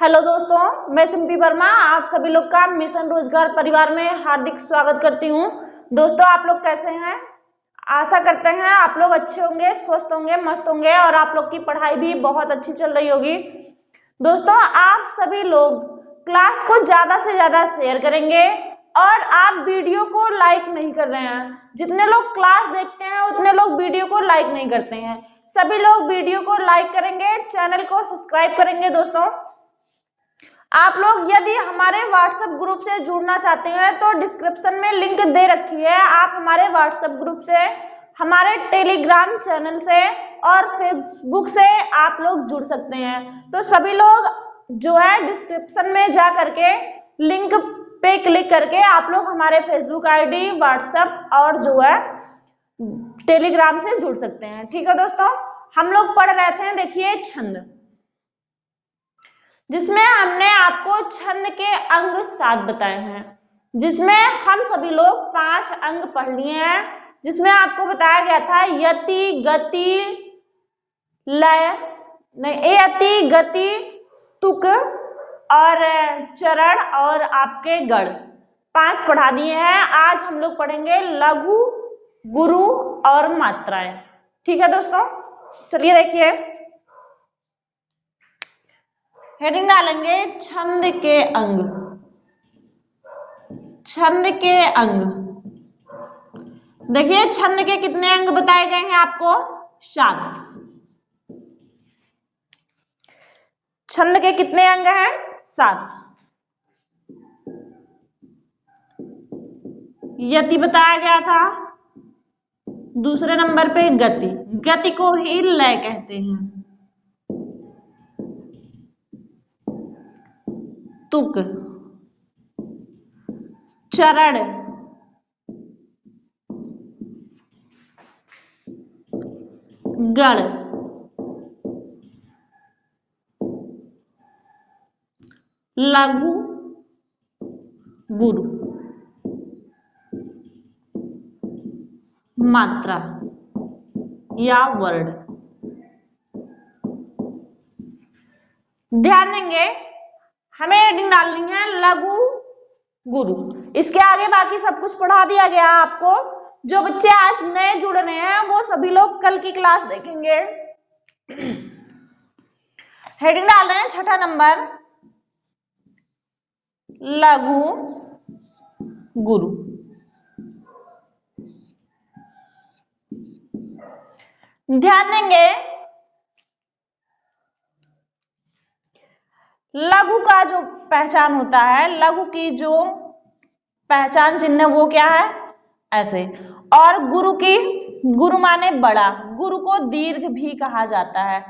Hello दोस्तों, मैं सिंपी वर्मा आप सभी लोग का मिशन रोजगार परिवार में हार्दिक स्वागत करती हूँ। दोस्तों, आप लोग कैसे हैं? आशा करते हैं आप लोग अच्छे होंगे, स्वस्थ होंगे, मस्त होंगे और आप लोग की पढ़ाई भी बहुत अच्छी चल रही होगी। दोस्तों, आप सभी लोग क्लास को ज्यादा से ज्यादा शेयर करेंगे और आप वीडियो को लाइक नहीं कर रहे हैं। जितने लोग क्लास देखते हैं उतने लोग वीडियो को लाइक नहीं करते हैं। सभी लोग वीडियो को लाइक करेंगे, चैनल को सब्सक्राइब करेंगे। दोस्तों, आप लोग यदि हमारे व्हाट्सएप ग्रुप से जुड़ना चाहते हैं तो डिस्क्रिप्शन में लिंक दे रखी है। आप हमारे व्हाट्सएप ग्रुप से, हमारे टेलीग्राम चैनल से और फेसबुक से आप लोग जुड़ सकते हैं। तो सभी लोग जो है डिस्क्रिप्शन में जा करके लिंक पे क्लिक करके आप लोग हमारे फेसबुक आईडी, व्हाट्सएप और जो है टेलीग्राम से जुड़ सकते हैं। ठीक है दोस्तों, हम लोग पढ़ रहे थे, देखिए छंद, जिसमें हमने आपको छंद के अंग 7 बताए हैं, जिसमें हम सभी लोग 5 अंग पढ़ लिए हैं। जिसमें आपको बताया गया था यति, गति, लय, नहीं, यति, गति, तुक और चरण और आपके गण 5 पढ़ा दिए हैं। आज हम लोग पढ़ेंगे लघु, गुरु और मात्राएं। ठीक है दोस्तों, चलिए देखिए, हेडिंग डालेंगे छंद के अंग। छंद के अंग, देखिए छंद के कितने अंग बताए गए हैं आपको? 7। छंद के कितने अंग हैं? 7। यति बताया गया था, दूसरे नंबर पे गति, गति को ही लय कहते हैं। तुक, चरण, गण, लघु, गुरु, मात्रा या वर्ड। ध्यान देंगे, हमें हेडिंग डालनी है लघु, गुरु। इसके आगे बाकी सब कुछ पढ़ा दिया गया आपको। जो बच्चे आज नए जुड़ रहे हैं वो सभी लोग कल की क्लास देखेंगे। हेडिंग डाल रहे हैं 6ठा नंबर, लघु, गुरु। ध्यान देंगे, लघु का जो पहचान होता है, लघु की जो पहचान चिन्ह वो क्या है? ऐसे। और गुरु की, गुरु माने बड़ा, गुरु को दीर्घ भी कहा जाता है।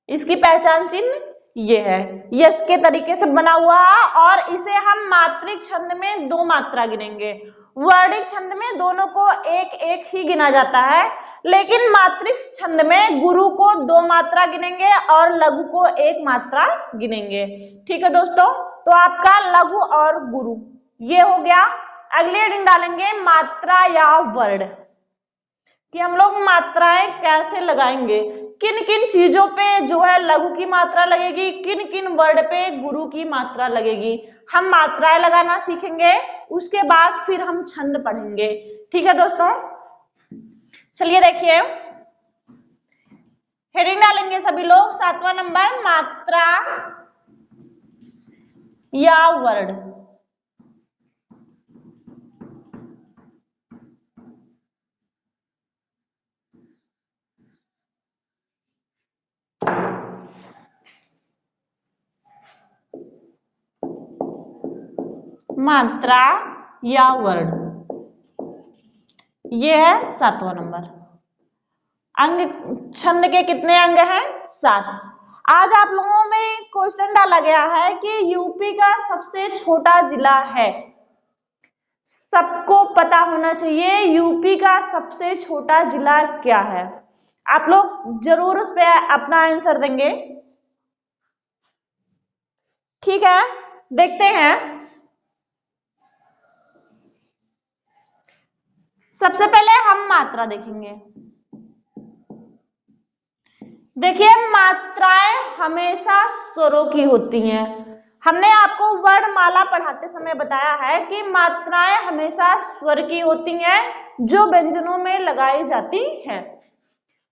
इसकी पहचान चिन्ह ये है, यस के तरीके से बना हुआ है और इसे हम मात्रिक छंद में 2 मात्रा गिनेंगे। वर्णिक छंद में दोनों को एक एक ही गिना जाता है, लेकिन मात्रिक छंद में गुरु को 2 मात्रा गिनेंगे और लघु को 1 मात्रा गिनेंगे। ठीक है दोस्तों, तो आपका लघु और गुरु ये हो गया। अगले हेडिंग डालेंगे मात्रा या वर्ड, कि हम लोग मात्राएं कैसे लगाएंगे, किन किन चीजों पे जो है लघु की मात्रा लगेगी, किन किन वर्ड पे गुरु की मात्रा लगेगी। हम मात्राएं लगाना सीखेंगे, उसके बाद फिर हम छंद पढ़ेंगे। ठीक है दोस्तों, चलिए देखिए, हेडिंग डालेंगे सभी लोग 7वां नंबर, मात्रा या वर्ड। मात्रा या वर्ड, ये है 7वां नंबर। अंग, छंद के कितने अंग हैं? 7। आज आप लोगों में क्वेश्चन डाला गया है कि यूपी का सबसे छोटा जिला है। सबको पता होना चाहिए यूपी का सबसे छोटा जिला क्या है। आप लोग जरूर उस पर अपना आंसर देंगे। ठीक है, देखते हैं। सबसे पहले हम मात्रा देखेंगे। देखिए मात्राएं हमेशा स्वरों की होती हैं। हमने आपको वर्णमाला पढ़ाते समय बताया है कि मात्राएं हमेशा स्वर की होती हैं जो व्यंजनों में लगाई जाती हैं,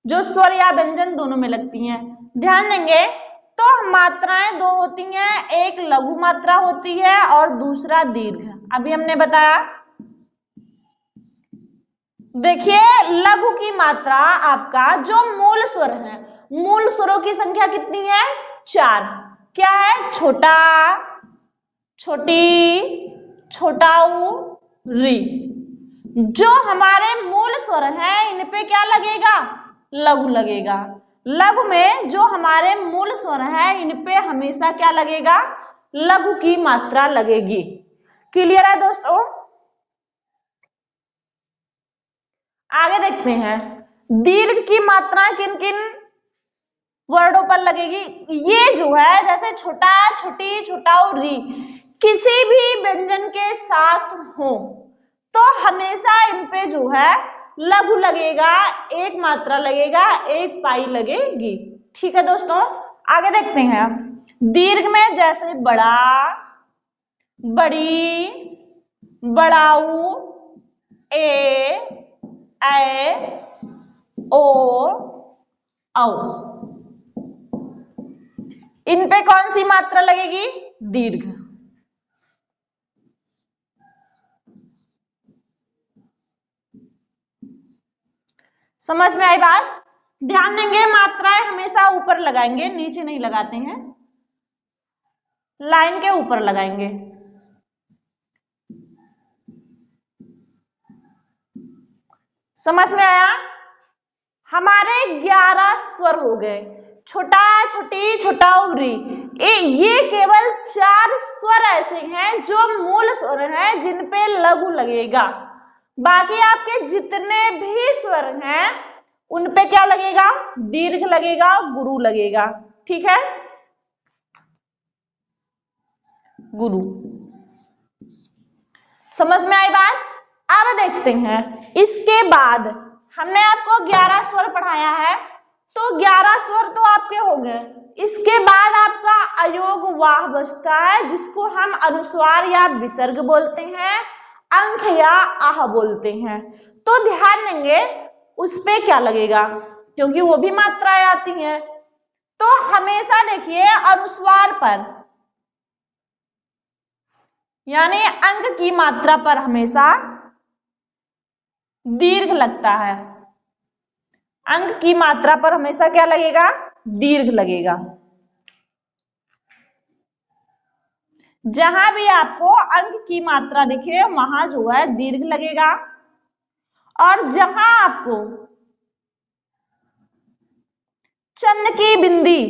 जो स्वर या व्यंजन दोनों में लगती हैं। ध्यान देंगे तो मात्राएं दो होती हैं, एक लघु मात्रा होती है और दूसरा दीर्घ। अभी हमने बताया। देखिए लघु की मात्रा आपका जो मूल स्वर है, मूल स्वरों की संख्या कितनी है? 4। क्या है? छोटा, छोटी, छोटाऊ, री। जो हमारे मूल स्वर हैं इन पे क्या लगेगा? लघु लगेगा। लघु में जो हमारे मूल स्वर हैं इन पे हमेशा क्या लगेगा? लघु की मात्रा लगेगी। क्लियर है दोस्तों? आगे देखते हैं दीर्घ की मात्रा किन किन वर्डों पर लगेगी। ये जो है जैसे छोटा, छोटी, छोटाऊ, री, किसी भी व्यंजन के साथ हो तो हमेशा इन पे जो है लघु लगेगा, एक मात्रा लगेगा, एक पाई लगेगी। ठीक है दोस्तों, आगे देखते हैं दीर्घ में जैसे बड़ा, बड़ी, बड़ाऊ, ए ओ, औ। इन पे कौन सी मात्रा लगेगी? दीर्घ। समझ में आई बात? ध्यान देंगे मात्राएं हमेशा ऊपर लगाएंगे, नीचे नहीं लगाते हैं, लाइन के ऊपर लगाएंगे। समझ में आया? हमारे 11 स्वर हो गए, छोटा, छोटी, छोटाऊ, री। ये केवल 4 स्वर ऐसे हैं जो मूल स्वर हैं जिन पे लघु लगेगा। बाकी आपके जितने भी स्वर हैं उन पे क्या लगेगा? दीर्घ लगेगा, गुरु लगेगा। ठीक है, गुरु। समझ में आई बात? अब देखते हैं इसके बाद हमने आपको 11 स्वर पढ़ाया है, तो 11 स्वर तो आपके हो गए। इसके बाद आपका अयोग वाह बचता है जिसको हम अनुस्वार या विसर्ग बोलते हैं, अंक या आह बोलते हैं। तो ध्यान देंगे उस पे क्या लगेगा, क्योंकि वो भी मात्राएं आती हैं। तो हमेशा देखिए अनुस्वार पर यानी अंक की मात्रा पर हमेशा दीर्घ लगता है। अंक की मात्रा पर हमेशा क्या लगेगा? दीर्घ लगेगा। जहां भी आपको अंक की मात्रा दिखे वहां जो है दीर्घ लगेगा, और जहां आपको चंद की बिंदी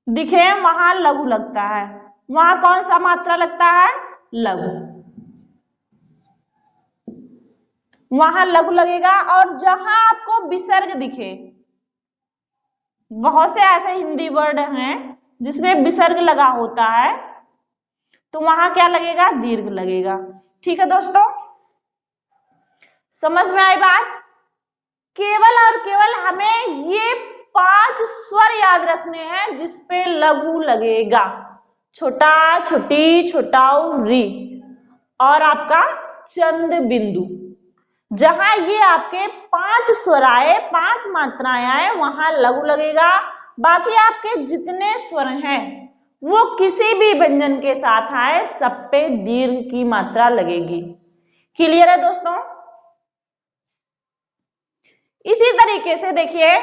दिखे वहां लघु लगता है। वहां कौन सा मात्रा लगता है? लघु। वहां लघु लगेगा। और जहां आपको विसर्ग दिखे, बहुत से ऐसे हिंदी वर्ड हैं जिसमें विसर्ग लगा होता है, तो वहां क्या लगेगा? दीर्घ लगेगा। ठीक है दोस्तों, समझ में आई बात? केवल और केवल हमें ये 5 स्वर याद रखने हैं जिसपे लघु लगेगा। छोटा, छोटी, छोटाऊ, री और आपका चंद बिंदु। जहां ये आपके 5 स्वर आए, 5 मात्राएं आए, वहां लघु लगेगा। बाकी आपके जितने स्वर हैं वो किसी भी व्यंजन के साथ आए सब पे दीर्घ की मात्रा लगेगी। क्लियर है दोस्तों? इसी तरीके से देखिए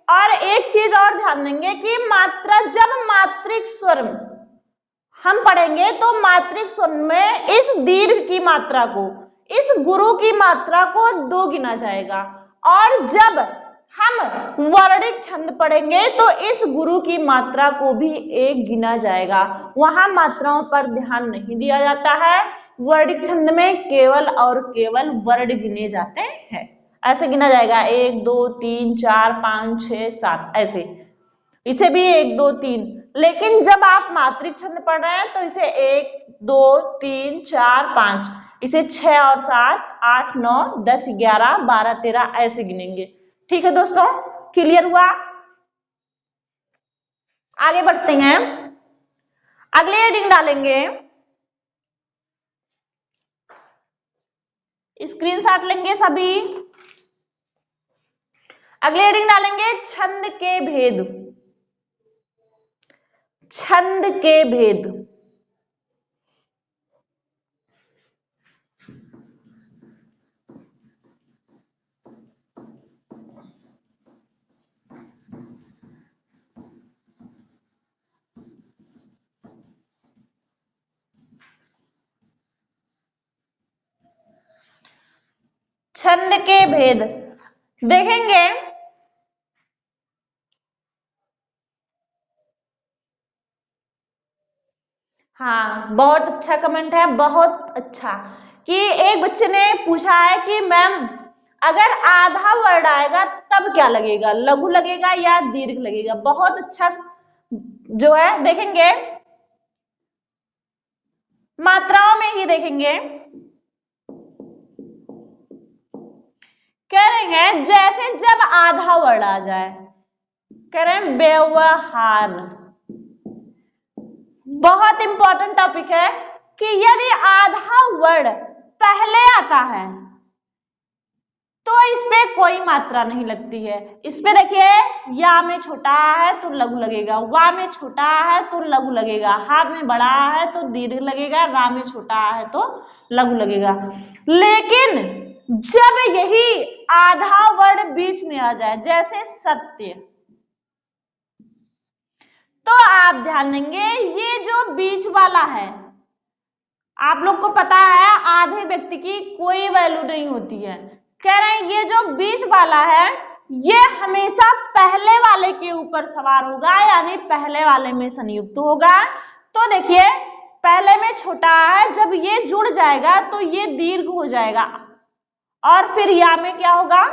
और एक चीज और ध्यान देंगे कि मात्रा, जब मात्रिक स्वर हम पढ़ेंगे तो मात्रिक स्वर में इस दीर्घ की मात्रा को, इस गुरु की मात्रा को 2 गिना जाएगा, और जब हम वर्णिक छंद पढ़ेंगे तो इस गुरु की मात्रा को भी 1 गिना जाएगा। वहां मात्राओं पर ध्यान नहीं दिया जाता है। वर्णिक छंद में केवल और केवल वर्ण गिने जाते हैं। ऐसे गिना जाएगा 1 2 3 4 5 6 7 ऐसे, इसे भी 1 2 3। लेकिन जब आप मात्रिक छंद पढ़ रहे हैं तो इसे 1 2 3 4 5, इसे 6 और 7 8 9 10 11 12 13 ऐसे गिनेंगे। ठीक है दोस्तों, क्लियर हुआ? आगे बढ़ते हैं, अगले हेडिंग डालेंगे, स्क्रीनशॉट लेंगे सभी। अगले हेडिंग डालेंगे छंद के भेद। छंद के भेद। छंद के भेद देखेंगे। हाँ, बहुत अच्छा कमेंट है, बहुत अच्छा। कि एक बच्चे ने पूछा है कि मैम अगर आधा वर्ड आएगा तब क्या लगेगा, लघु लगेगा या दीर्घ लगेगा। बहुत अच्छा जो है, देखेंगे मात्राओं में ही देखेंगे। कह रहे हैं जैसे जब आधा वर्ड आ जाए, कह रहे हैं व्यवहार। बहुत इंपॉर्टेंट टॉपिक है कि यदि आधा वर्ड पहले आता है तो इस पे कोई मात्रा नहीं लगती है। इस पे देखिए, या में छोटा है तो लघु लगेगा, वा में छोटा है तो लघु लगेगा, हा में बड़ा है तो दीर्घ लगेगा, रा में छोटा है तो लघु लगेगा। लेकिन जब यही आधा वर्ड बीच में आ जाए, जैसे सत्य, तो आप ध्यान देंगे ये जो बीच वाला है, आप लोग को पता है आधे व्यक्ति की कोई वैल्यू नहीं होती है। कह रहे हैं ये जो बीच वाला है ये हमेशा पहले वाले के ऊपर सवार होगा, यानी पहले वाले में संयुक्त होगा। तो देखिए पहले में छोटा है, जब ये जुड़ जाएगा तो ये दीर्घ हो जाएगा, और फिर या में क्या होगा,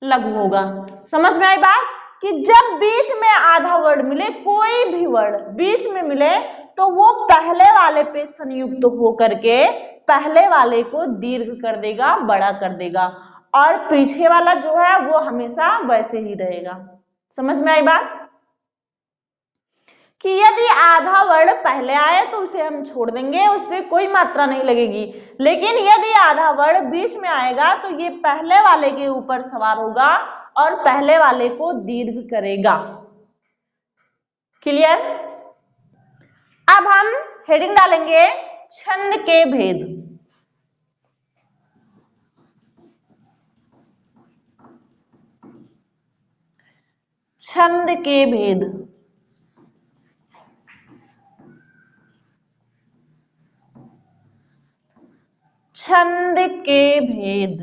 लघु होगा। समझ में आई बात? कि जब बीच में आधा वर्ड मिले, कोई भी वर्ड बीच में मिले, तो वो पहले वाले पे संयुक्त होकर के पहले वाले को दीर्घ कर देगा, बड़ा कर देगा, और पीछे वाला जो है वो हमेशा वैसे ही रहेगा। समझ में आई बात? कि यदि आधा वर्ड पहले आए तो उसे हम छोड़ देंगे, उस पर कोई मात्रा नहीं लगेगी। लेकिन यदि आधा वर्ड बीच में आएगा तो ये पहले वाले के ऊपर सवार होगा और पहले वाले को दीर्घ करेगा। क्लियर? अब हम हेडिंग डालेंगे छंद के भेद। छंद के भेद। छंद के भेद।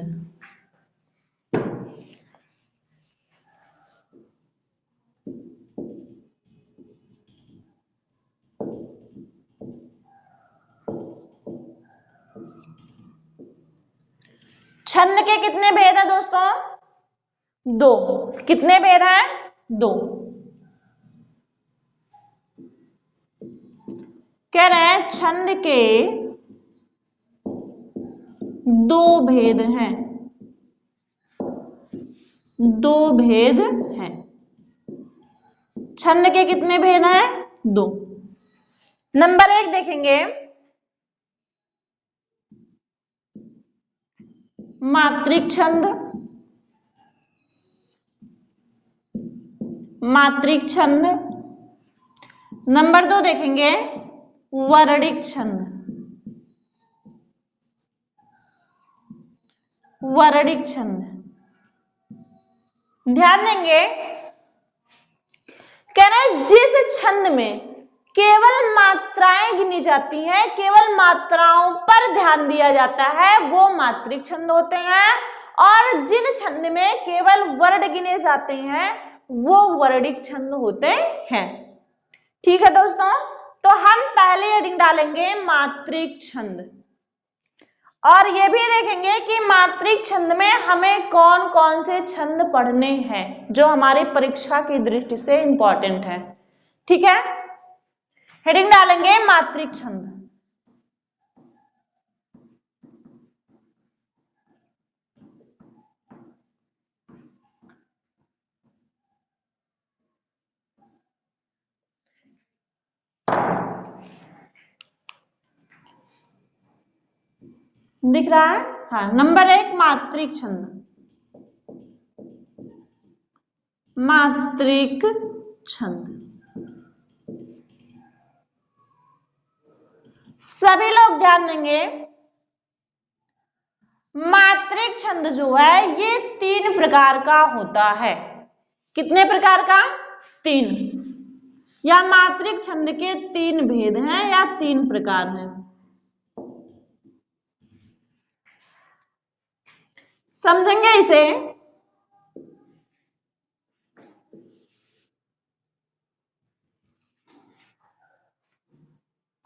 छंद के कितने भेद हैं दोस्तों? दो। कितने भेद हैं? दो। कह रहे हैं छंद के दो भेद हैं। दो भेद हैं। छंद के कितने भेद हैं? दो। नंबर 1 देखेंगे, मात्रिक छंद। मात्रिक छंद। नंबर 2 देखेंगे, वर्णिक छंद। वर्णिक छंद। ध्यान देंगे, कह रहे हैं जिस छंद में केवल मात्राएं गिनी जाती हैं, केवल मात्राओं पर ध्यान दिया जाता है, वो मात्रिक छंद होते हैं। और जिन छंद में केवल वर्ण गिने जाते हैं वो वर्णिक छंद होते हैं। ठीक है दोस्तों, तो हम पहले हेडिंग डालेंगे मात्रिक छंद, और ये भी देखेंगे कि मात्रिक छंद में हमें कौन कौन से छंद पढ़ने हैं जो हमारी परीक्षा की दृष्टि से इंपॉर्टेंट है। ठीक है, हेडिंग डालेंगे मात्रिक छंद। दिख रहा है? हाँ, नंबर 1 मात्रिक छंद। मात्रिक छंद सभी लोग ध्यान देंगे। मात्रिक छंद जो है ये 3 प्रकार का होता है। कितने प्रकार का? 3। या मात्रिक छंद के 3 भेद हैं या 3 प्रकार हैं। समझेंगे इसे?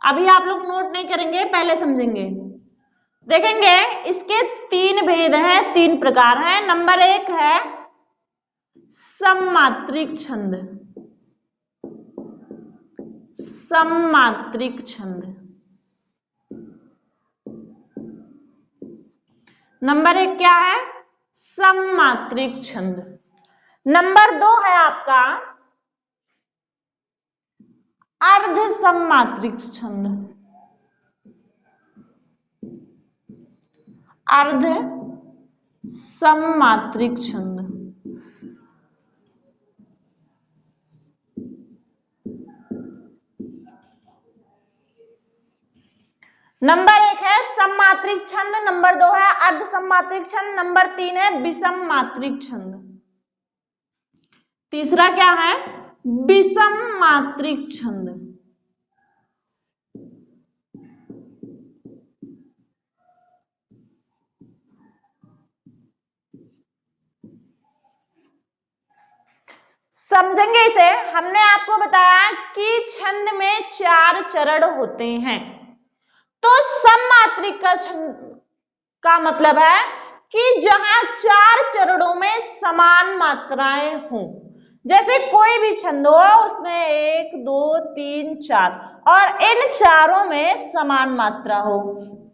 अभी आप लोग नोट नहीं करेंगे, पहले समझेंगे। देखेंगे इसके 3 भेद हैं, 3 प्रकार हैं। नंबर 1 है सममात्रिक छंद। सममात्रिक छंद। नंबर 1 क्या है? सममात्रिक छंद। नंबर 2 है आपका अर्ध सममात्रिक छंद। अर्ध सममात्रिक छंद। नंबर 1 है सममात्रिक छंद, नंबर 2 है अर्ध सममात्रिक छंद, नंबर 3 है विषम मात्रिक छंद। तीसरा क्या है? विषम मात्रिक छंद। समझेंगे इसे। हमने आपको बताया कि छंद में 4 चरण होते हैं। तो सममात्रिक का छंद का मतलब है कि जहां 4 चरणों में समान मात्राएं हों। जैसे कोई भी छंद हो उसमें 1 2 3 4 और इन चारों में समान मात्रा हो।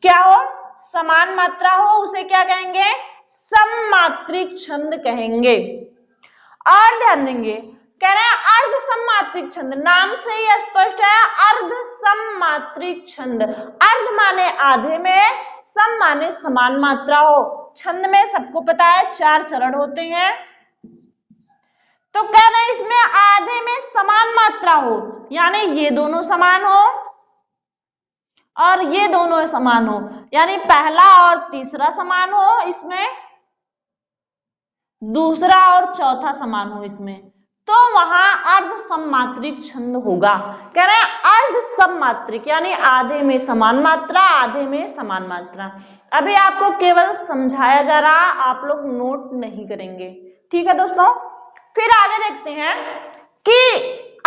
क्या हो? समान मात्रा हो, उसे क्या कहेंगे? सममात्रिक छंद कहेंगे। और ध्यान देंगे, कह रहे हैं अर्ध सममात्रिक छंद। नाम से ही स्पष्ट है, अर्ध सममात्रिक छंद। अर्ध माने आधे में, सम माने समान मात्रा हो। छंद में सबको पता है 4 चरण होते हैं। तो कह रहे हैं इसमें आधे में समान मात्रा हो, यानी ये दोनों समान हो और ये दोनों समान हो, यानी पहला और तीसरा समान हो, इसमें दूसरा और चौथा समान हो इसमें, तो वहां अर्ध सममात्रिक छंद होगा। कह रहे हैं अर्ध सममात्रिक यानी आधे में समान मात्रा, आधे में समान मात्रा। अभी आपको केवल समझाया जा रहा, आप लोग नोट नहीं करेंगे। ठीक है दोस्तों, फिर आगे देखते हैं कि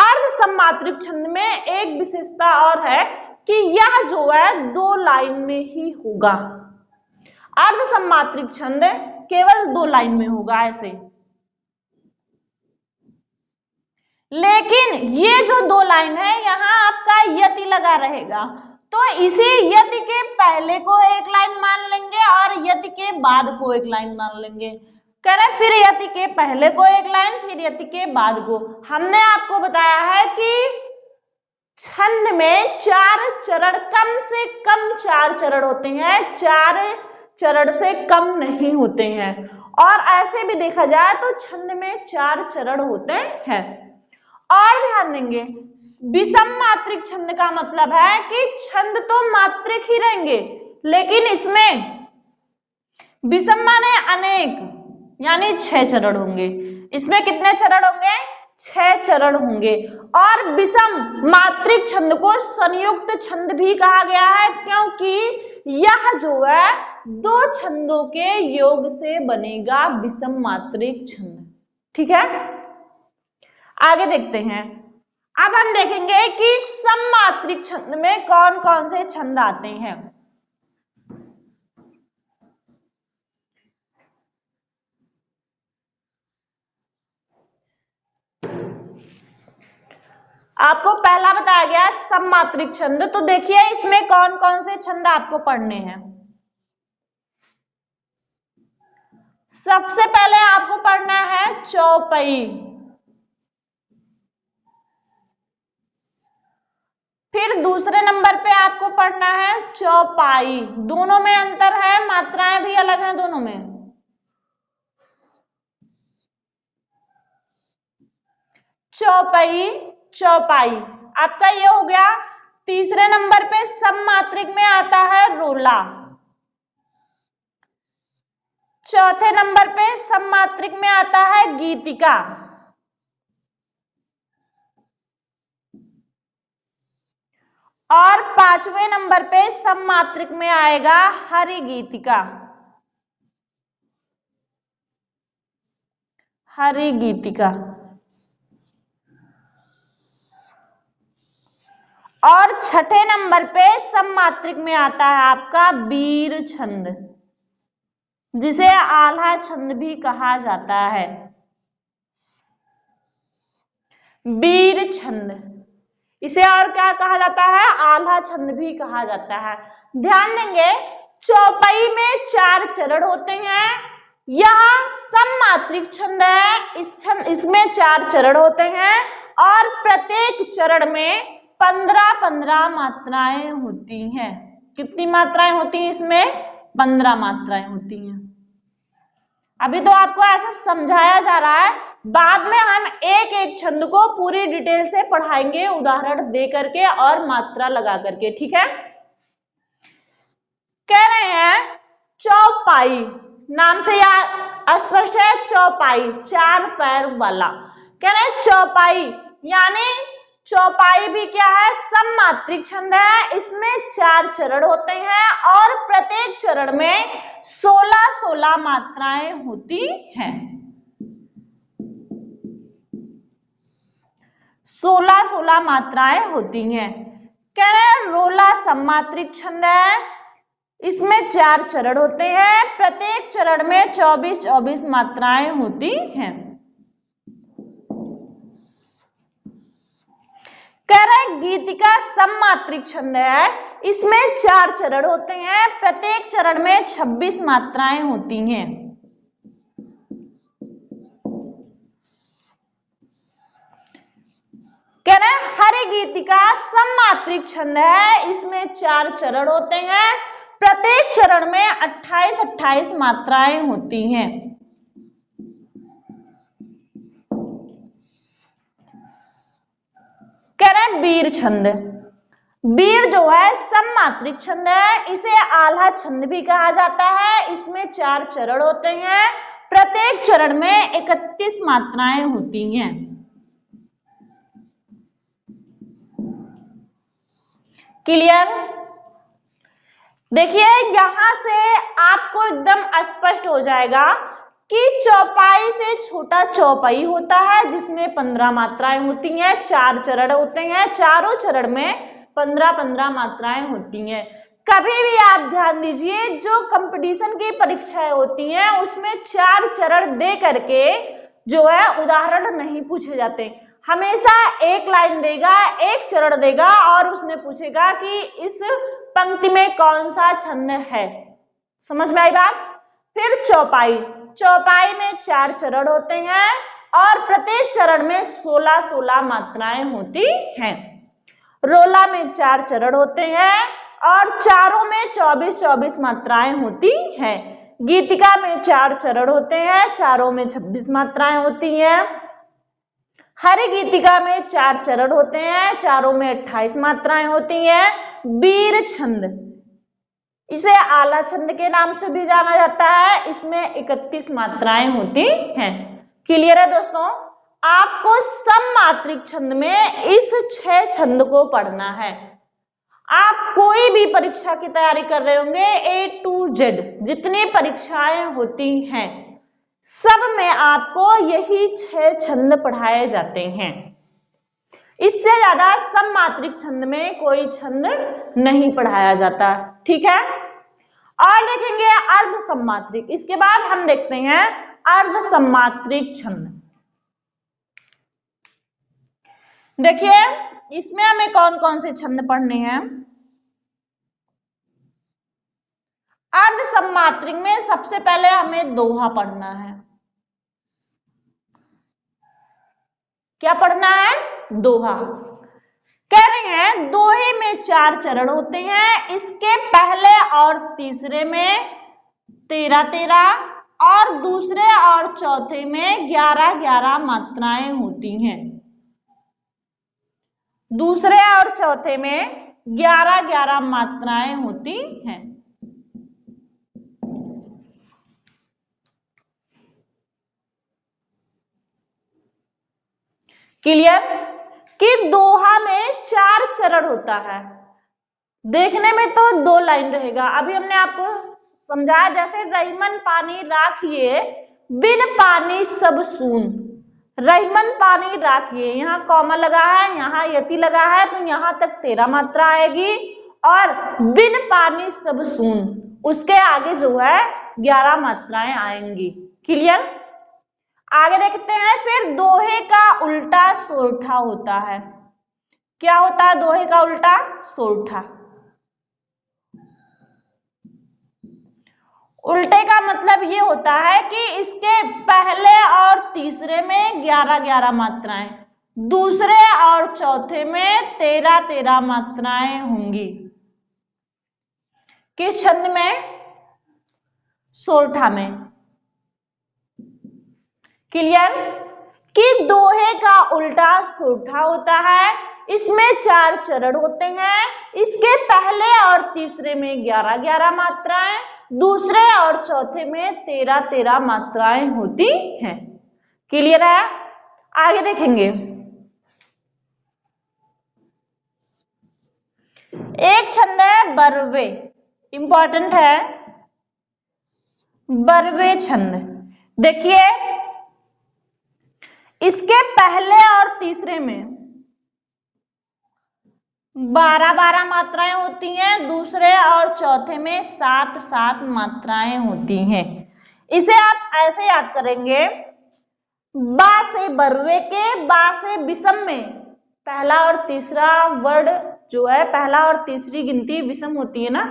अर्ध सममात्रिक छंद में एक विशेषता और है कि यह जो है 2 लाइन में ही होगा। अर्ध सममात्रिक छंद केवल 2 लाइन में होगा ऐसे। लेकिन ये जो 2 लाइन है यहां आपका यति लगा रहेगा, तो इसी यति के पहले को एक लाइन मान लेंगे और यति के बाद को एक लाइन मान लेंगे। कह रहे फिर यति के पहले को एक लाइन, फिर यति के बाद को। हमने आपको बताया है कि छंद में 4 चरण, कम से कम 4 चरण होते हैं, 4 चरण से कम नहीं होते हैं। और ऐसे भी देखा जाए तो छंद में 4 चरण होते हैं। और ध्यान देंगे, विषम मात्रिक छंद का मतलब है कि छंद तो मात्रिक ही रहेंगे, लेकिन इसमें विषम माने अनेक, यानी 6 चरण होंगे। इसमें कितने चरण होंगे? 6 चरण होंगे। और विषम मात्रिक छंद को संयुक्त छंद भी कहा गया है, क्योंकि यह जो है 2 छंदों के योग से बनेगा विषम मात्रिक छंद। ठीक है, आगे देखते हैं। अब हम देखेंगे कि सममात्रिक छंद में कौन कौन से छंद आते हैं। आपको पहला बताया गया सममात्रिक छंद, तो देखिए इसमें कौन कौन से छंद आपको पढ़ने हैं। सबसे पहले आपको पढ़ना है चौपाई, फिर फिर दूसरे नंबर पे आपको पढ़ना है चौपाई। दोनों में अंतर है, मात्राएं भी अलग हैं दोनों में। चौपाई, चौपाई आपका ये हो गया। तीसरे नंबर पे सममात्रिक में आता है रोला। चौथे नंबर पे सममात्रिक में आता है गीतिका। और पांचवें नंबर पे सममात्रिक में आएगा हरिगीतिका। हरिगीतिका। और छठे नंबर पे सममात्रिक में आता है आपका वीर छंद, जिसे आल्हा छंद भी कहा जाता है। वीर छंद, इसे और क्या कहा जाता है? आल्हा छंद भी कहा जाता है। ध्यान देंगे, चौपाई में 4 चरण होते हैं। यह सममात्रिक छंद है। इसमें 4 चरण होते हैं और प्रत्येक चरण में 15-15 मात्राएं होती हैं। कितनी मात्राएं होती हैं इसमें? 15 मात्राएं होती हैं। अभी तो आपको ऐसा समझाया जा रहा है, बाद में हम एक एक छंद को पूरी डिटेल से पढ़ाएंगे, उदाहरण दे करके और मात्रा लगा करके। ठीक है, कह रहे हैं चौपाई, नाम से यह स्पष्ट है, चौपाई 4 पैर वाला। कह रहे हैं चौपाई, यानी चौपाई भी क्या है? सममात्रिक छंद है। इसमें 4 चरण होते हैं और प्रत्येक चरण में 16-16 मात्राएं होती हैं। 16-16 मात्राएं होती हैं। कह रहे हैं रोला सममात्रिक छंद है। इसमें 4 चरण होते हैं, प्रत्येक चरण में 24-24 मात्राएं होती हैं। कह रहे हैं गीतिका सममात्रिक छंद है। इसमें 4 चरण होते हैं, प्रत्येक चरण में 26 मात्राएं होती हैं। कह रहे हैं हरिगीतिका सममात्रिक छंद है। इसमें 4 चरण होते हैं, प्रत्येक चरण में 28-28 मात्राएं होती हैं। कह रहे हैं वीर छंद, वीर जो है सममात्रिक छंद है। इसे आल्हा छंद भी कहा जाता है। इसमें 4 चरण होते हैं, प्रत्येक चरण में 31 मात्राएं होती हैं। क्लियर? देखिए, यहां से आपको एकदम स्पष्ट हो जाएगा कि चौपाई से छोटा चौपाई होता है, जिसमें 15 मात्राएं होती हैं। 4 चरण होते हैं, चारों चरण में 15-15 मात्राएं होती हैं। कभी भी आप ध्यान दीजिए, जो कंपटीशन की परीक्षाएं होती हैं उसमें 4 चरण दे करके जो है उदाहरण नहीं पूछे जाते। हमेशा एक लाइन देगा, एक चरण देगा और उसने पूछेगा कि इस पंक्ति में कौन सा छंद है। समझ में आई बात? फिर चौपाई, चौपाई में 4 चरण होते हैं और प्रत्येक चरण में 16-16 मात्राएं होती हैं। रोला में 4 चरण होते हैं और चारों में 24-24 मात्राएं होती हैं। गीतिका में 4 चरण होते हैं, चारों में 26 मात्राएं होती हैं। हरिगीतिका में 4 चरण होते हैं, चारों में 28 मात्राएं होती हैं। वीर छंद, इसे आला छंद के नाम से भी जाना जाता है। इसमें 31 मात्राएं होती हैं। क्लियर है दोस्तों? आपको सममात्रिक छंद में इस 6 छंद को पढ़ना है। आप कोई भी परीक्षा की तैयारी कर रहे होंगे, A to Z जितनी परीक्षाएं होती हैं सब में आपको यही 6 छंद पढ़ाए जाते हैं। इससे ज्यादा सममात्रिक छंद में कोई छंद नहीं पढ़ाया जाता। ठीक है, और देखेंगे अर्ध सममात्रिक। इसके बाद हम देखते हैं अर्ध सममात्रिक छंद। देखिए, इसमें हमें कौन कौन से छंद पढ़ने हैं। अर्ध सममात्रिक में सबसे पहले हमें दोहा पढ़ना है। क्या पढ़ना है? दोहा। कह रहे हैं दोहे में 4 चरण होते हैं। इसके पहले और तीसरे में 13-13 और दूसरे और चौथे में 11-11 मात्राएं होती हैं। दूसरे और चौथे में 11-11 मात्राएं होती हैं। क्लियर? कि दोहा में 4 चरण होता है। देखने में तो 2 लाइन रहेगा। अभी हमने आपको समझाया, जैसे रहीमन पानी राखिए बिन पानी सब सून। रहीमन पानी राखिए, यहाँ कॉमा लगा है, यहाँ यति लगा है, तो यहाँ तक 13 मात्रा आएगी। और बिन पानी सब सून, उसके आगे जो है 11 मात्राएं आएंगी। क्लियर? आगे देखते हैं। फिर दोहे का उल्टा सोरठा होता है। क्या होता है दोहे का उल्टा? सोरठा। उल्टे का मतलब ये होता है कि इसके पहले और तीसरे में 11-11 मात्राएं, दूसरे और चौथे में 13-13 मात्राएं होंगी। किस छंद में? सोरठा में। क्लियर? कि दोहे का उल्टा सोरठा होता है। इसमें 4 चरण होते हैं। इसके पहले और तीसरे में 11-11 मात्राएं, दूसरे और चौथे में 13-13 मात्राएं होती हैं। क्लियर है? आगे देखेंगे। एक छंद है बरवे, इंपॉर्टेंट है। बरवे छंद देखिए, इसके पहले और तीसरे में 12-12 मात्राएं होती हैं, दूसरे और चौथे में 7-7 मात्राएं होती हैं। इसे आप ऐसे याद करेंगे, बा से बरवे के बा से विषम में पहला और तीसरा वर्ड जो है, पहला और तीसरी गिनती विषम होती है ना।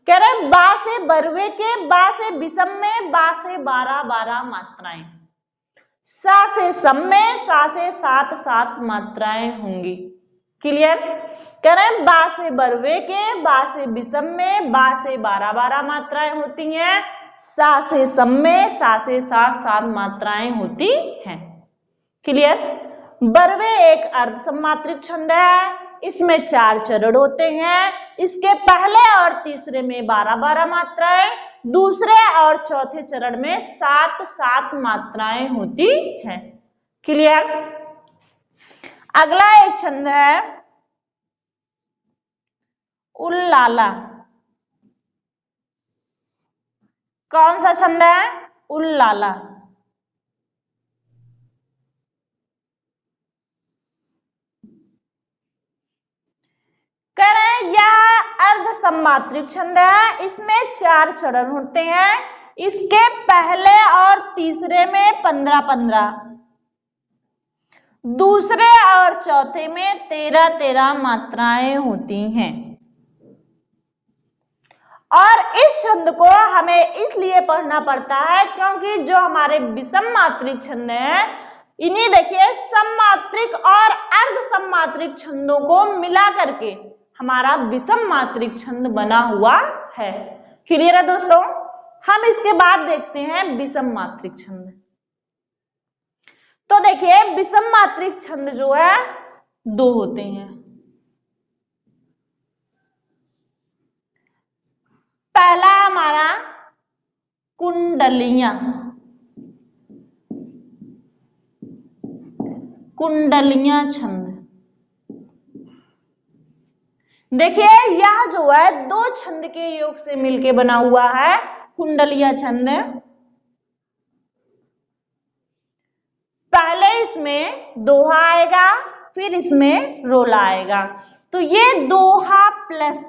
कह रहे बा से बरवे के बा से विषम में बा से 12-12 मात्राएं, सा से सम में सा से 7-7 मात्राएं होंगी। क्लियर? कह रहे हैं बा से बरवे के बा से विषम में बा से 12-12 मात्राएं होती हैं, सा से सम में सा से 7-7 मात्राएं होती हैं। क्लियर? बरवे एक अर्ध सम्मात्रिक छंद है। इसमें 4 चरण होते हैं। इसके पहले और तीसरे में 12-12 मात्राएं, दूसरे और चौथे चरण में 7-7 मात्राएं होती हैं। क्लियर? अगला एक छंद है उल्लाला। कौन सा छंद है? उल्लाला। कह रहे हैं यह अर्ध सम्मात्रिक छंद है। इसमें 4 चरण होते हैं। इसके पहले और तीसरे में 15-15, दूसरे और चौथे में 13-13 मात्राएं होती हैं। और इस छंद को हमें इसलिए पढ़ना पड़ता है क्योंकि जो हमारे विषम मात्रिक छंद हैं, इन्हीं देखिए सममात्रिक और अर्ध सम्मात्रिक छंदों को मिला करके हमारा विषम मात्रिक छंद बना हुआ है। क्लियर है दोस्तों? हम इसके बाद देखते हैं विषम मात्रिक छंद। तो देखिए विषम मात्रिक छंद जो है 2 होते हैं। पहला हमारा कुंडलियां। कुंडलियां छंद देखिए, यह जो है 2 छंद के योग से मिलके बना हुआ है कुंडलियां छंद। पहले इसमें दोहा आएगा, फिर इसमें रोला आएगा। तो ये दोहा प्लस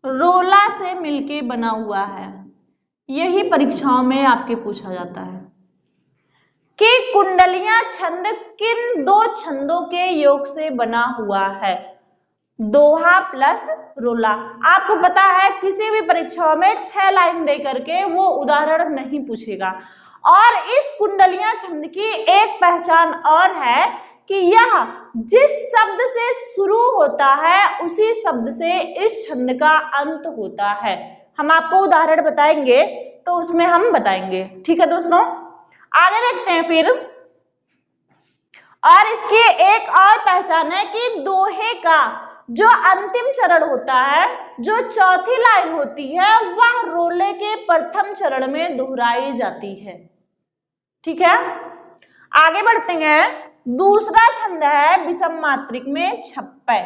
रोला से मिलके बना हुआ है। यही परीक्षाओं में आपके पूछा जाता है कि कुंडलियां छंद किन 2 छंदों के योग से बना हुआ है। दोहा प्लस रोला। आपको पता है किसी भी परीक्षाओं में 6 लाइन दे करके वो उदाहरण नहीं पूछेगा। और इस कुंडलियां छंद की एक पहचान और है कि यह जिस शब्द से शुरू होता है उसी शब्द से इस छंद का अंत होता है। हम आपको उदाहरण बताएंगे तो उसमें हम बताएंगे। ठीक है दोस्तों, आगे देखते हैं फिर। और इसकी एक और पहचान है कि दोहे का जो अंतिम चरण होता है, जो चौथी लाइन होती है, वह रोले के प्रथम चरण में दोहराई जाती है। ठीक है, आगे बढ़ते हैं। दूसरा छंद है विषम मात्रिक में छप्पय।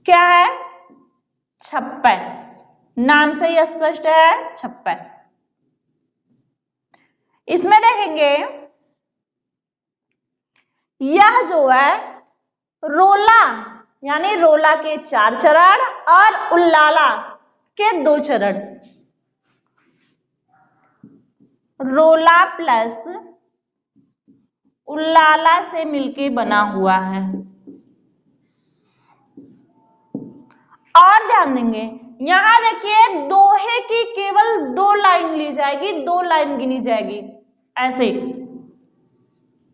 क्या है? छप्पय, नाम से ही स्पष्ट है, छप्पय। इसमें देखेंगे यह जो है रोला यानी रोला के 4 चरण और उल्लाला के 2 चरण, रोला प्लस उल्लाला से मिलके बना हुआ है। और ध्यान देंगे यहां देखिए दोहे की केवल 2 लाइन ली जाएगी, 2 लाइन गिनी जाएगी। ऐसे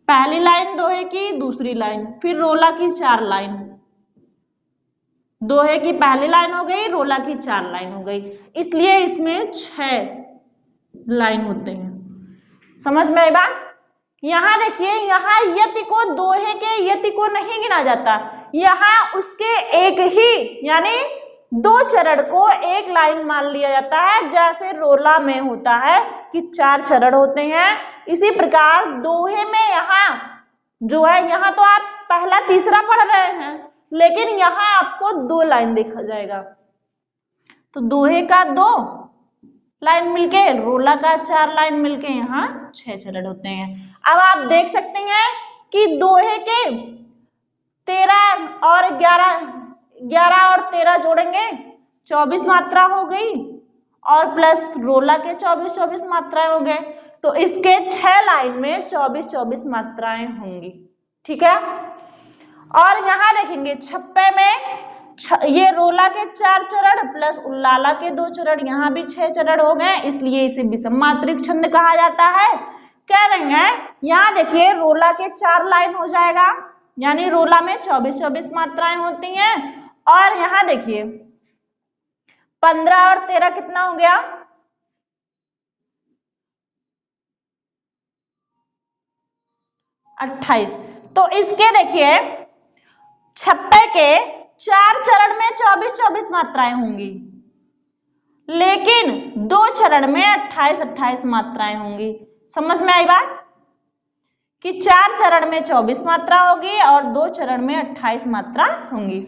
पहली लाइन दोहे की, दूसरी लाइन, फिर रोला की 4 लाइन। दोहे की पहली लाइन हो गई, रोला की 4 लाइन हो गई, इसलिए इसमें 6 लाइन होते हैं। समझ में आई बात? यहां देखिए, यहां यति को दोहे के यति को नहीं गिना जाता, यहां उसके एक ही यानी 2 चरण को एक लाइन मान लिया जाता है। जैसे रोला में होता है कि 4 चरण होते हैं, इसी प्रकार दोहे में यहां जो है, यहां तो आप पहला तीसरा पढ़ रहे हैं, लेकिन यहां आपको 2 लाइन देखा जाएगा। तो दोहे का 2 लाइन मिलके, रोला का 4 लाइन मिलके यहाँ 6 चरण होते हैं। अब आप देख सकते हैं कि दोहे के 13 और 11 और 13 जोड़ेंगे 24 मात्रा हो गई, और प्लस रोला के 24 मात्राएं हो गए, तो इसके 6 लाइन में 24 मात्राएं होंगी। ठीक है, और यहां देखेंगे छप्पे में ये रोला के 4 चरण प्लस उल्लाला के 2 चरण, यहाँ भी 6 चरण हो गए, इसलिए इसे विषम मात्रिक छंद कहा जाता है। कह रहे हैं यहाँ देखिए रोला के 4 लाइन हो जाएगा, यानी रोला में 24 मात्राएं होती हैं, और यहाँ देखिए 15 और 13 कितना हो गया? 28। तो इसके देखिए छप्पे के 4 चरण में 24 मात्राएं होंगी, लेकिन 2 चरण में 28 मात्राएं होंगी। समझ में आई बात? कि 4 चरण में 24 मात्रा होगी और 2 चरण में 28 मात्रा होंगी।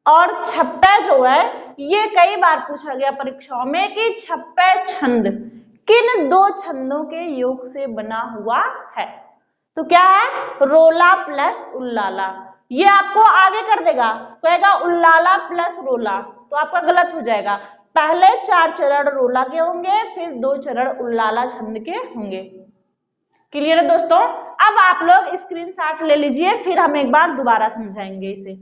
और छप्पे जो है, ये कई बार पूछा गया परीक्षाओं में कि छप्पे छंद किन 2 छंदों के योग से बना हुआ है? तो क्या है? रोला प्लस उल्लाला। ये आपको आगे कर देगा, कहेगा उल्लाला प्लस रोला, तो आपका गलत हो जाएगा। पहले 4 चरण रोला के होंगे, फिर 2 चरण उल्लाला छंद के होंगे। क्लियर है दोस्तों? अब आप लोग स्क्रीनशॉट ले लीजिए, फिर हम एक बार दोबारा समझाएंगे इसे।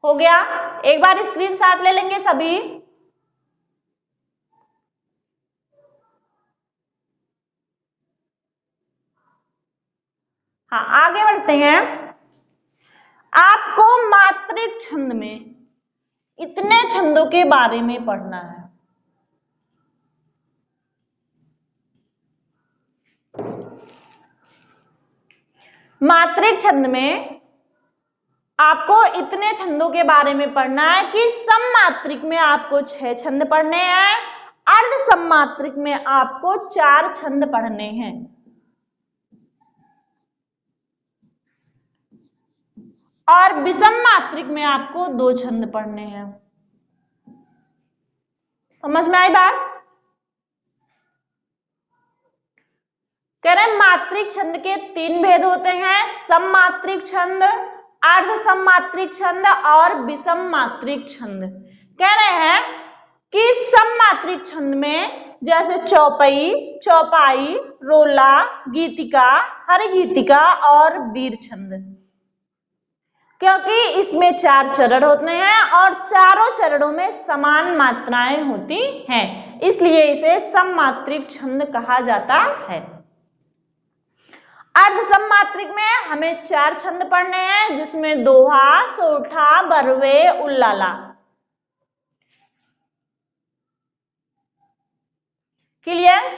हो गया? एक बार स्क्रीनशॉट ले लेंगे सभी। हाँ, आगे बढ़ते हैं। आपको मात्रिक छंद में इतने छंदों के बारे में पढ़ना है। मात्रिक छंद में आपको इतने छंदों के बारे में पढ़ना है कि सममात्रिक में आपको 6 छंद पढ़ने हैं, अर्ध सममात्रिक में आपको 4 छंद पढ़ने हैं। और विषम मात्रिक में आपको 2 छंद पढ़ने हैं। समझ में आई बात? कह रहे मात्रिक छंद के 3 भेद होते हैं, सममात्रिक छंद, अर्ध सममात्रिक छंद और विषम मात्रिक छंद। कह रहे हैं कि सममात्रिक छंद में जैसे चौपई, चौपाई, रोला, गीतिका, हरिगीतिका और वीर छंद। क्योंकि इसमें 4 चरण होते हैं और चारों चरणों में समान मात्राएं होती हैं, इसलिए इसे सममात्रिक छंद कहा जाता है। अर्ध सममात्रिक में हमें 4 छंद पढ़ने हैं, जिसमें दोहा, सोठा, बरवे, उल्लाला। क्लियर?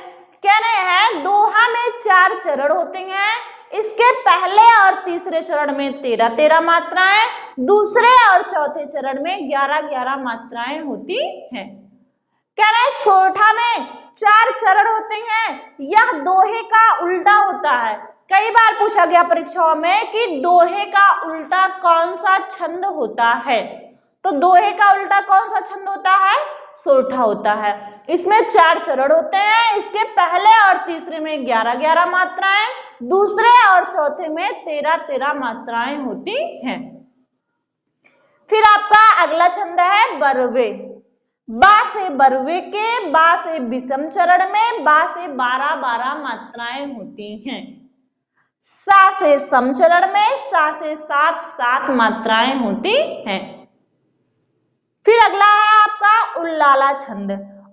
कह रहे हैं दोहा में 4 चरण होते हैं, इसके पहले और तीसरे चरण में 13-13 मात्राएं, दूसरे और चौथे चरण में 11-11 मात्राएं होती हैं। कह रहे हैं सोठा में 4 चरण होते हैं, यह दोहे का उल्टा होता है। कई बार पूछा गया परीक्षाओं में कि दोहे का उल्टा कौन सा छंद होता है, तो दोहे का उल्टा कौन सा छंद होता है? सोठा होता है। इसमें 4 चरण होते हैं, इसके पहले और तीसरे में 11-11 मात्राएं, दूसरे और चौथे में 13-13 मात्राएं होती हैं। फिर आपका अगला छंद है बरवे। बा से बरवे के बा से विषम चरण में बा से 12-12 मात्राएं होती हैं। सा से सम चरण में सा से 7-7 मात्राएं होती हैं। फिर अगला है आपका उल्लाला छंद।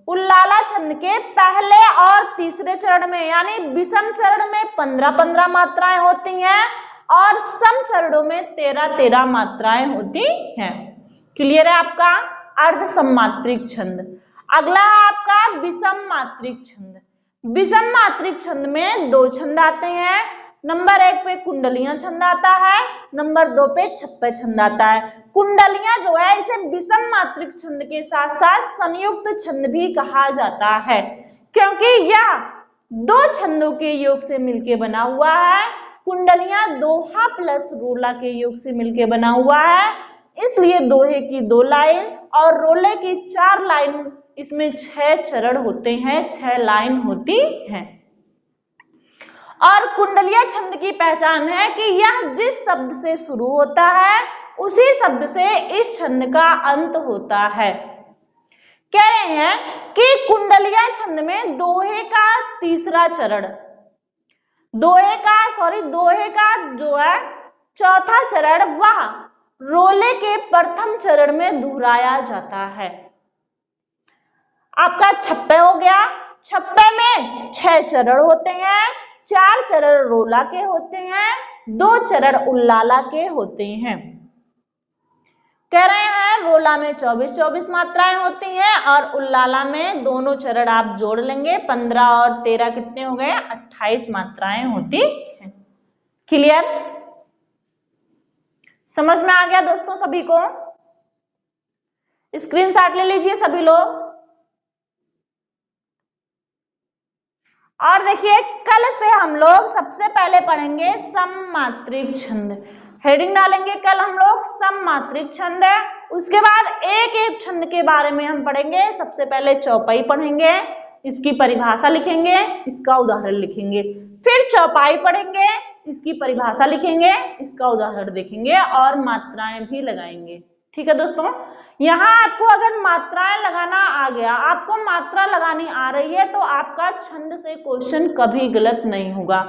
उल्लाला छंद के पहले और तीसरे चरण में यानी विषम चरण में 15-15 मात्राएं होती हैं और सम चरणों में 13-13 मात्राएं होती हैं। क्लियर है आपका अर्ध सममात्रिक छंद। अगला है आपका विषम मात्रिक छंद। विषम मात्रिक छंद में 2 छंद आते हैं, नंबर 1 पे कुंडलियां छंद आता है, नंबर 2 पे छप्पे छंद आता है। कुंडलियां जो है इसे विषम मात्रिक छंद के साथ साथ संयुक्त छंद भी कहा जाता है, क्योंकि यह 2 छंदों के योग से मिलके बना हुआ है। कुंडलियां दोहा प्लस रोला के योग से मिलके बना हुआ है, इसलिए दोहे की 2 लाइन और रोले की 4 लाइन, इसमें 6 चरण होते हैं, 6 लाइन होती हैं। और कुंडलिया छंद की पहचान है कि यह जिस शब्द से शुरू होता है उसी शब्द से इस छंद का अंत होता है। कह रहे हैं कि कुंडलिया छंद में दोहे का तीसरा चरण, दोहे का जो है चौथा चरण वह रोले के प्रथम चरण में दोहराया जाता है। आपका छप्पे हो गया। छप्पे में 6 चरण होते हैं, 4 चरण रोला के होते हैं, 2 चरण उल्लाला के होते हैं। कह रहे हैं रोला में 24-24 मात्राएं होती हैं और उल्लाला में दोनों चरण आप जोड़ लेंगे 15 और 13 कितने हो गए? 28 मात्राएं होती हैं। क्लियर? समझ में आ गया दोस्तों सभी को? स्क्रीनशॉट ले लीजिए सभी लोग। और देखिए कल से हम लोग सबसे पहले पढ़ेंगे सममात्रिक छंद। हेडिंग डालेंगे कल हम लोग सममात्रिक छंद है। उसके बाद एक एक छंद के बारे में हम पढ़ेंगे। सबसे पहले चौपाई पढ़ेंगे, इसकी परिभाषा लिखेंगे, इसका उदाहरण लिखेंगे। फिर चौपाई पढ़ेंगे, इसकी परिभाषा लिखेंगे, इसका उदाहरण देखेंगे और मात्राएं भी लगाएंगे। ठीक है दोस्तों, यहाँ आपको अगर मात्राएं लगाना आ गया, आपको मात्रा लगानी आ रही है, तो आपका छंद से क्वेश्चन कभी गलत नहीं होगा।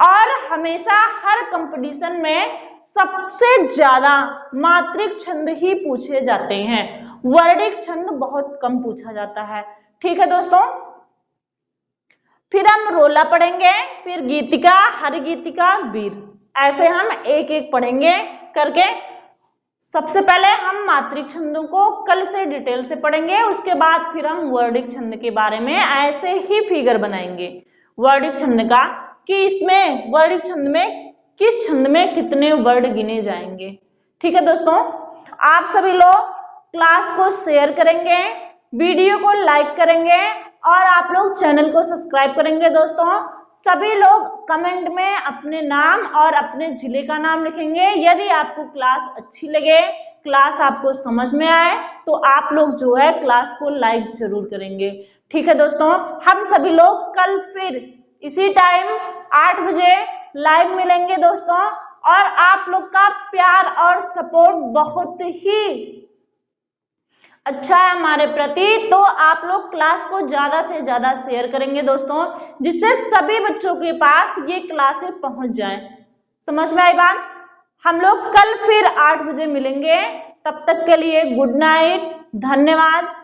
और हमेशा हर कंपटीशन में सबसे ज्यादा मात्रिक छंद ही पूछे जाते हैं, वर्णिक छंद बहुत कम पूछा जाता है। ठीक है दोस्तों, फिर हम रोला पढ़ेंगे, फिर गीतिका, हर गीतिका, वीर, ऐसे हम एक एक पढ़ेंगे करके। सबसे पहले हम मात्रिक छंदों को कल से डिटेल से पढ़ेंगे, उसके बाद फिर हम वर्णिक छंद के बारे में ऐसे ही फिगर बनाएंगे वर्णिक छंद का, कि इसमें वर्णिक छंद में किस छंद में कितने वर्ण गिने जाएंगे। ठीक है दोस्तों, आप सभी लोग क्लास को शेयर करेंगे, वीडियो को लाइक करेंगे और आप लोग चैनल को सब्सक्राइब करेंगे। दोस्तों सभी लोग कमेंट में अपने नाम और अपने जिले का नाम लिखेंगे। यदि आपको क्लास अच्छी लगे, क्लास आपको समझ में आए, तो आप लोग जो है क्लास को लाइक जरूर करेंगे। ठीक है दोस्तों, हम सभी लोग कल फिर इसी टाइम 8 बजे लाइव मिलेंगे दोस्तों। और आप लोग का प्यार और सपोर्ट बहुत ही अच्छा है हमारे प्रति, तो आप लोग क्लास को ज्यादा से ज्यादा शेयर करेंगे दोस्तों, जिससे सभी बच्चों के पास ये क्लासें पहुंच जाए। समझ में आई बात? हम लोग कल फिर 8 बजे मिलेंगे। तब तक के लिए गुड नाइट, धन्यवाद।